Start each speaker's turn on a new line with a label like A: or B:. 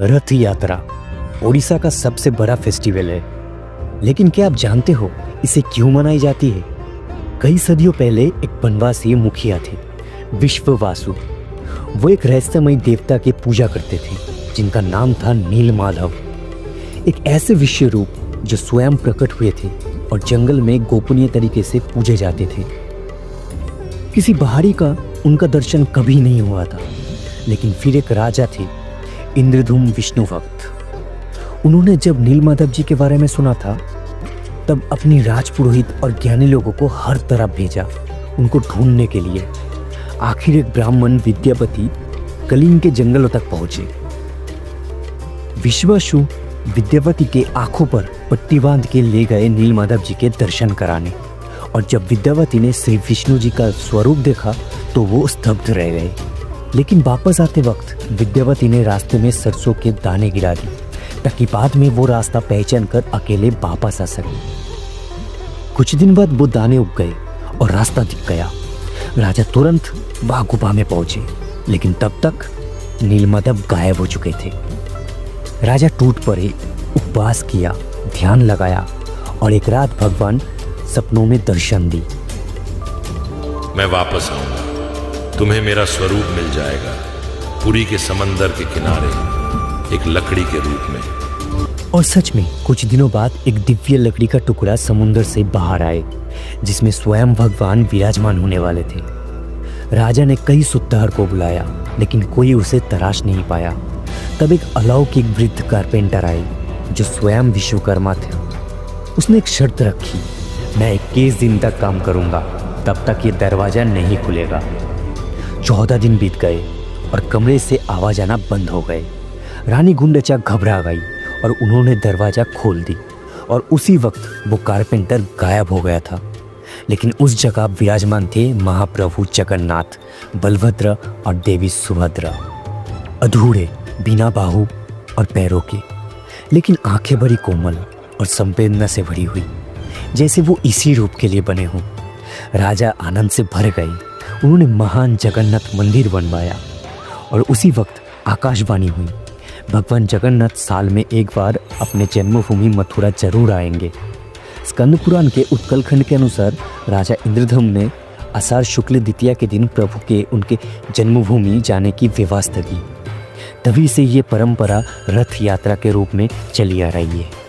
A: रथ यात्रा ओडिशा का सबसे बड़ा फेस्टिवल है। लेकिन क्या आप जानते हो इसे क्यों मनाई जाती है? कई सदियों पहले एक वनवासी मुखिया थे, विश्ववासु। वो एक रहस्यमय देवता की पूजा करते थे जिनका नाम था नीलमाधव। एक ऐसे विश्व रूप जो स्वयं प्रकट हुए थे और जंगल में गोपनीय तरीके से पूजे जाते थे। किसी बाहरी का उनका दर्शन कभी नहीं हुआ था। लेकिन फिर एक राजा थे, इंद्रधुम विष्णुभक्त। उन्होंने जब नीलमाधव जी के बारे में सुना था तब अपनी राजपुरोहित और ज्ञानी लोगों को हर तरफ भेजा उनको ढूंढने के लिए। आखिर एक ब्राह्मण विद्यापति कलिंग के जंगलों तक पहुंचे। विश्वासु विद्यापति के आंखों पर पट्टी बांध के ले गए नीलमाधव जी के दर्शन कराने। और जब विद्यापति ने श्री विष्णु जी का स्वरूप देखा तो वो स्तब्ध रह गए। लेकिन वापस आते वक्त विद्यापति ने रास्ते में सरसों के दाने गिरा दी ताकि बाद में वो रास्ता पहचान कर अकेले वापस आ सके। कुछ दिन बाद वो दाने उग गए और रास्ता दिख गया। राजा तुरंत वहां गुफा में पहुंचे, लेकिन तब तक नीलमाधव गायब हो चुके थे। राजा टूट पड़े, उपवास किया, ध्यान लगाया और एक रात भगवान सपनों में दर्शन दी।
B: मैं वापस आऊंगा, तुम्हें मेरा स्वरूप मिल जाएगा, पुरी के समंदर के किनारे एक लकड़ी के रूप में।
A: और सच में कुछ दिनों बाद एक दिव्य लकड़ी का टुकड़ा समुद्र से बाहर आए जिसमें स्वयं भगवान विराजमान होने वाले थे। राजा ने कई सुत्तार को बुलाया लेकिन कोई उसे तराश नहीं पाया। तब एक अलौकिक वृद्ध कारपेंटर आए जो स्वयं विश्वकर्मा थे। उसने एक शर्त रखी, मैं 21 दिन तक काम करूंगा, तब तक ये दरवाजा नहीं खुलेगा। 14 दिन बीत गए और कमरे से आवाज आना बंद हो गए। रानी गुंडचा घबरा गई और उन्होंने दरवाजा खोल दी और उसी वक्त वो कारपेंटर गायब हो गया था। लेकिन उस जगह विराजमान थे महाप्रभु जगन्नाथ, बलभद्र और देवी सुभद्रा, अधूरे, बिना बाहु और पैरों के, लेकिन आंखें बड़ी कोमल और संवेदना से भरी हुई, जैसे वो इसी रूप के लिए बने हों। राजा आनंद से भर गए। उन्होंने महान जगन्नाथ मंदिर बनवाया और उसी वक्त आकाशवाणी हुई, भगवान जगन्नाथ साल में एक बार अपने जन्मभूमि मथुरा जरूर आएंगे। स्कंद पुराण के उत्कलखंड के अनुसार राजा इंद्रधम ने आषाढ़ शुक्ल द्वितीया के दिन प्रभु के उनके जन्मभूमि जाने की व्यवस्था की। तभी से ये परंपरा रथ यात्रा के रूप में चली आ रही है।